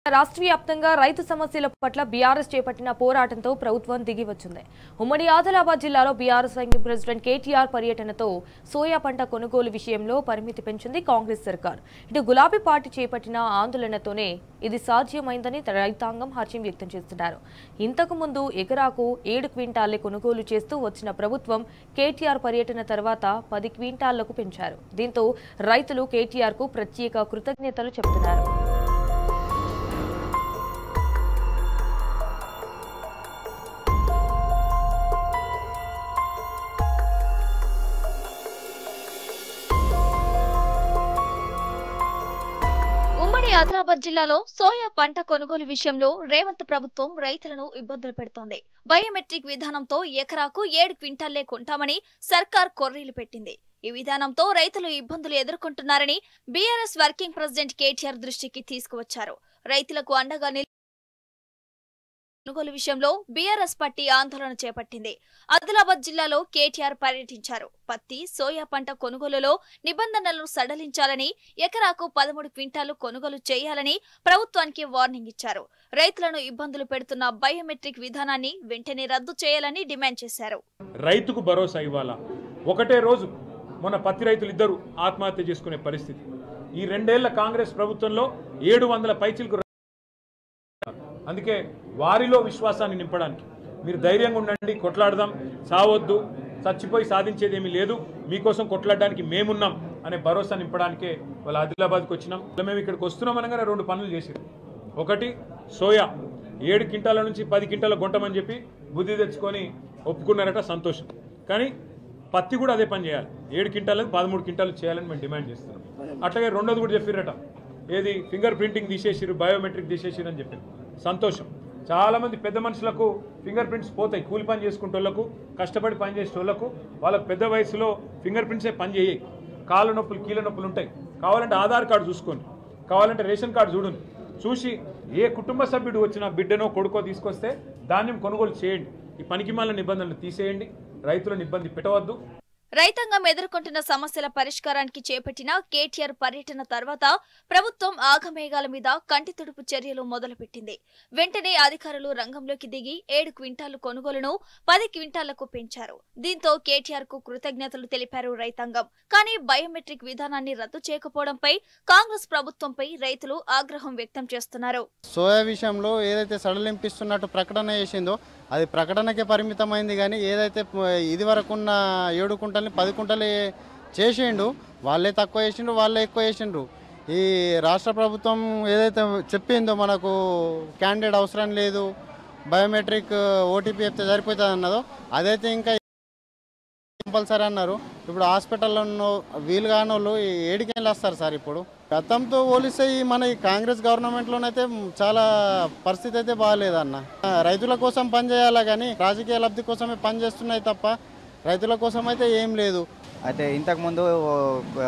రాష్ట్ర వ్యాప్తంగా రైతు సమస్యల పట్ల బీఆర్ఎస్ చేపట్టిన పోరాటంతో ప్రభుత్వం దిగివచ్చింది. ఉమ్మడి ఆదిలాబాద్ జిల్లాలో బీఆర్ఎస్ వర్కింగ్ ప్రెసిడెంట్ కేటీఆర్ పర్యటనతో సోయా పంట కొనుగోలు విషయంలో పరిమితి పెంచింది కాంగ్రెస్ సర్కార్. ఇటు గులాబీ పార్టీ చేపట్టిన ఆందోళనతోనే ఇది సాధ్యమైందని రైతాంగం హర్షం వ్యక్తం చేస్తున్నారు. ఇంతకు ముందు ఎకరాకు 7 క్వింటాలే కొనుగోలు చేస్తూ వచ్చిన ప్రభుత్వం కేటీఆర్ పర్యటన తర్వాత 10 క్వింటాలకు పెంచారు. దీంతో రైతులు కేటీఆర్ కు ప్రత్యేక కృతజ్ఞతలు చెబుతున్నారు. ఉమ్మడి ఆదిలాబాద్ జిల్లాలో సోయా పంట కొనుగోలు విషయంలో రేవంత్ ప్రభుత్వం రైతులను ఇబ్బందులు పెడుతోంది. బయోమెట్రిక్ విధానంతో ఎకరాకు 7 క్వింటాల్లే కొంటామని సర్కార్ కొర్రీలు పెట్టింది. ఈ విధానంతో రైతులు ఇబ్బందులు ఎదుర్కొంటున్నారని బీఆర్ఎస్ వర్కింగ్ ప్రెసిడెంట్ కేటీఆర్ దృష్టికి తీసుకువచ్చారు. రైతులకు అండగా కొనుగోలు విషయంలో బీఆర్ఎస్ పార్టీ ఆందోళన చేపట్టింది. ఆదిలాబాద్ జిల్లాలో కేటీఆర్ పర్యటించారు. పత్తి, సోయా పంట కొనుగోలులో నిబంధనలను సడలించాలని, ఎకరాకు 13 క్వింటాలు కొనుగోలు చేయాలని ప్రభుత్వానికి వార్నింగ్ ఇచ్చారు. రైతులను ఇబ్బందులు పెడుతున్న బయోమెట్రిక్ విధానాన్ని వెంటనే రద్దు చేయాలని డిమాండ్ చేశారు. రైతుకు భరోసా ఇవ్వాలా? ఒకటే రోజు మన పత్తి రైతులు ఇద్దరు ఆత్మహత్య చేసుకునే పరిస్థితి. ఈ 2 ఏళ్ల కాంగ్రెస్ ప్రభుత్వంలో 700 పైచిలకు. అందుకే వారిలో విశ్వాసాన్ని నింపడానికి మీరు ధైర్యంగా ఉండండి, కొట్లాడదాం, సావద్దు, చచ్చిపోయి సాధించేది ఏమీ లేదు, మీకోసం కొట్లాడడానికి మేమున్నాం అనే భరోసా నింపడానికే వాళ్ళ ఆదిలాబాద్కి వచ్చినాం. మేము ఇక్కడికి వస్తున్నాం అనగానే 2 పనులు చేశారు. ఒకటి, సోయా 7 క్వింటాల నుంచి 10 క్వింటాల కొంటామని చెప్పి బుద్ధి తెచ్చుకొని ఒప్పుకున్నారట, సంతోషం. కానీ పత్తి కూడా అదే పని చేయాలి, 7 క్వింటాలు 13 క్వింటాలు చేయాలని మేము డిమాండ్ చేస్తున్నాం. అట్లాగే రెండోది కూడా చెప్పిరట, ఏది ఫింగర్ ప్రింటింగ్ తీసేసిరు, బయోమెట్రిక్ తీసేసిరు అని చెప్పారు, సంతోషం. చాలామంది పెద్ద మనుషులకు ఫింగర్ ప్రింట్స్ పోతాయి, కూలి పని చేసుకుంటోళ్లకు, కష్టపడి పని చేసేటోళ్లకు, వాళ్ళకు పెద్ద వయసులో ఫింగర్ ప్రింట్సే పని చేయాయి, కాళ్ళ నొప్పులు కీళ్ళ నొప్పులు ఉంటాయి. కావాలంటే ఆధార్ కార్డు చూసుకోండి, కావాలంటే రేషన్ కార్డు చూడండి, చూసి ఏ కుటుంబ సభ్యుడు వచ్చినా బిడ్డనో కొడుకో తీసుకొస్తే ధాన్యం కొనుగోలు చేయండి. ఈ పనికిమాలిన నిబంధనలు తీసేయండి, రైతులను ఇబ్బంది పెట్టవద్దు. రైతాంగం ఎదుర్కొంటున్న సమస్యల పరిష్కారానికి చేపట్టిన కేటీఆర్ పర్యటన తర్వాత ప్రభుత్వం ఆగమేఘాల మీద కంటి తుడుపు చర్యలు మొదలుపెట్టింది. వెంటనే అధికారులు రంగంలోకి దిగి 7 క్వింటాలు కొనుగోలును 10 క్వింటాలకు పెంచారు. దీంతో కేటీఆర్ కు కృతజ్ఞతలు తెలిపారు రైతాంగం. కానీ బయోమెట్రిక్ విధానాన్ని రద్దు చేయకపోవడంపై కాంగ్రెస్ ప్రభుత్వంపై రైతులు ఆగ్రహం వ్యక్తం చేస్తున్నారు. సోయా విషయంలో ఏదైతే సడలింపిస్తున్నట్టు ప్రకటన చేసిందో అది ప్రకటనకే పరిమితమైంది. కానీ ఏదైతే ఇది వరకున్న 7 కుంటల్ని 10 కుంటలు చేసిండు, వాళ్ళే తక్కువ చేసిండ్రు, వాళ్ళే ఎక్కువ చేసిండ్రు. ఈ రాష్ట్ర ప్రభుత్వం ఏదైతే చెప్పిందో మనకు క్యాండిడేట్ అవసరం లేదు, బయోమెట్రిక్ ఓటీపీ చెప్తే సరిపోతుంది అన్నదో అదైతే ఇంకా కంపల్సరీ అన్నారు. ఇప్పుడు హాస్పిటల్లో వీలు కాని వాళ్ళు ఏడికెళ్ళి వస్తారు సార్. ఇప్పుడు గతంతో పోలిస్తే మన కాంగ్రెస్ గవర్నమెంట్లోనైతే చాలా పరిస్థితి అయితే బాగాలేదన్న. రైతుల కోసం పనిచేయాలా కానీ రాజకీయ లబ్ధి కోసమే పనిచేస్తున్నాయి తప్ప రైతుల కోసం అయితే ఏం లేదు. అయితే ఇంతకుముందు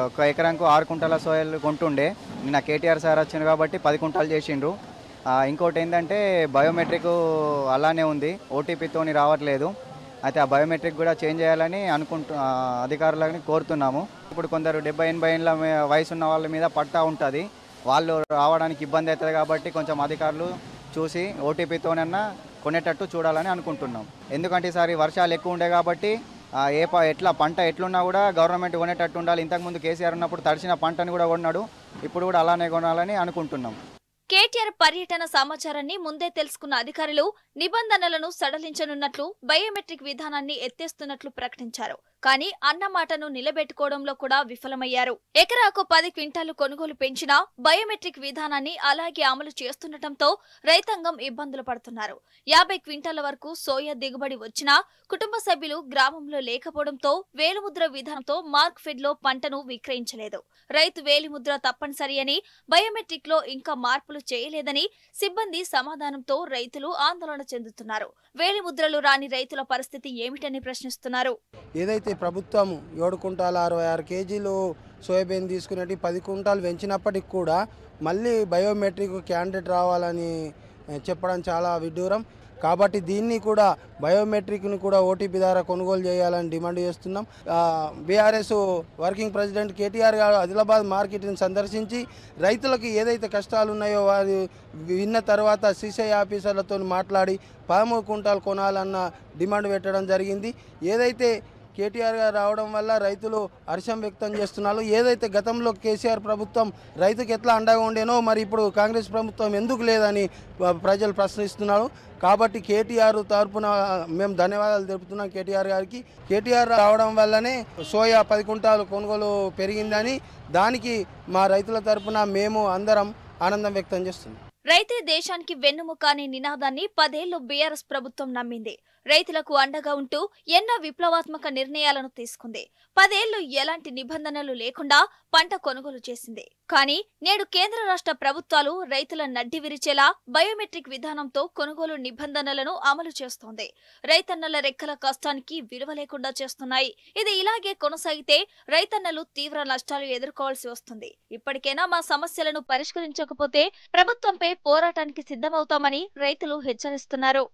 ఒక ఎకరాకు 6 కుంటాల సోయలు కొంటుండే, నిన్న కేటీఆర్ సార్ వచ్చిండు కాబట్టి 10 కుంటాలు చేసిండ్రు. ఇంకోటి ఏంటంటే బయోమెట్రిక్ అలానే ఉంది, ఓటీపీతోని రావట్లేదు. అయితే ఆ బయోమెట్రిక్ కూడా చేంజ్ చేయాలని అధికారులని కోరుతున్నాము. ఇప్పుడు కొందరు 70-80 ఏళ్ళ వయసు ఉన్న వాళ్ళ మీద పట్టా ఉంటుంది, వాళ్ళు రావడానికి ఇబ్బంది అవుతుంది కాబట్టి కొంచెం అధికారులు చూసి ఓటీపీతోనన్నా కొనేటట్టు చూడాలని అనుకుంటున్నాం. ఎందుకంటే ఈసారి వర్షాలు ఎక్కువ ఉండే కాబట్టి ఎట్లా పంట ఎట్లున్నా కూడా గవర్నమెంట్ కొనేటట్టు ఉండాలి. ఇంతకుముందు కేసీఆర్ ఉన్నప్పుడు తడిసిన పంటని కూడా కొన్నాడు, ఇప్పుడు కూడా అలానే కొనాలని అనుకుంటున్నాం. కేటీఆర్ పర్యటన సమాచారాన్ని ముందే తెలుసుకున్న అధికారులు నిబంధనలను సడలించనున్నట్లు, బయోమెట్రిక్ విధానాన్ని ఎత్తేస్తున్నట్లు ప్రకటించారు. కానీ అన్నమాటను నిలబెట్టుకోవడంలో కూడా విఫలమయ్యారు. ఎకరాకు 10 క్వింటాలు కొనుగోలు పెంచినా బయోమెట్రిక్ విధానాన్ని అలాగే అమలు చేస్తుండటంతో రైతాంగం ఇబ్బందులు పడుతున్నారు. 50 క్వింటాల వరకు సోయా దిగుబడి వచ్చినా కుటుంబ సభ్యులు గ్రామంలో లేకపోవడంతో వేలిముద్ర విధానంతో మార్క్ఫెడ్ లో పంటను విక్రయించలేదు. రైతు వేలిముద్ర తప్పనిసరి అని, బయోమెట్రిక్ లో ఇంకా మార్పులు చేయలేదని సిబ్బంది సమాధానంతో రైతులు ఆందోళన చెందుతున్నారు. వేలిముద్రలు రాని రైతుల పరిస్థితి ఏమిటని ప్రశ్నిస్తున్నారు. ఏదైతే ప్రభుత్వం 7 కుంటాల 66 కేజీలు సోయాబీన్ తీసుకునేటి 10 కుంటాలు పెంచినప్పటికి కూడా మళ్ళీ బయోమెట్రిక్ క్యాండిడేట్ రావాలని చెప్పడం చాలా విడ్డూరం. కాబట్టి దీన్ని కూడా బయోమెట్రిక్ని కూడా ఓటీపీ ద్వారా కొనుగోలు చేయాలని డిమాండ్ చేస్తున్నాం. బీఆర్ఎస్ వర్కింగ్ ప్రెసిడెంట్ కేటీఆర్ గారు ఆదిలాబాద్ మార్కెట్ని సందర్శించి రైతులకు ఏదైతే కష్టాలు ఉన్నాయో వారు విన్న తర్వాత సిసిఐ ఆఫీసర్లతో మాట్లాడి 13 క్వింటాలు కొనాలన్న డిమాండ్ పెట్టడం జరిగింది. ఏదైతే కేటీఆర్ గారు రావడం వల్ల రైతులు హర్షం వ్యక్తం చేస్తున్నారు. ఏదైతే గతంలో కేసీఆర్ ప్రభుత్వం రైతుకు ఎట్లా అండగా ఉండేనో మరి ఇప్పుడు కాంగ్రెస్ ప్రభుత్వం ఎందుకు లేదని ప్రజలు ప్రశ్నిస్తున్నారు. కాబట్టి కేటీఆర్ తరఫున మేము ధన్యవాదాలు తెలుపుతున్నాం కేటీఆర్ గారికి. కేటీఆర్ రావడం వల్లనే సోయా 10 క్వింటాలు కొనుగోలు పెరిగిందని దానికి మా రైతుల తరఫున మేము అందరం ఆనందం వ్యక్తం చేస్తున్నాం. రైతే దేశానికి వెన్నుముక అనే నినాదాన్ని 10 ఏళ్లు బీఆర్ఎస్ ప్రభుత్వం నమ్మింది. రైతులకు అండగా ఉంటూ ఎన్నో విప్లవాత్మక నిర్ణయాలను తీసుకుంది. 10 ఏళ్లు ఎలాంటి నిబంధనలు లేకుండా పంట కొనుగోలు చేసింది. కానీ నేడు కేంద్ర రాష్ట్ర ప్రభుత్వాలు రైతుల నడ్డి విరిచేలా బయోమెట్రిక్ విధానంతో కొనుగోలు నిబంధనలను అమలు చేస్తోంది. రైతన్నల రెక్కల కష్టానికి విలువ లేకుండా చేస్తున్నాయి. ఇది ఇలాగే కొనసాగితే రైతన్నలు తీవ్ర నష్టాలు ఎదుర్కోవాల్సి వస్తుంది. ఇప్పటికైనా మా సమస్యలను పరిష్కరించకపోతే ప్రభుత్వంపై పోరాటానికి సిద్ధమవుతామని రైతులు హెచ్చరిస్తున్నారు.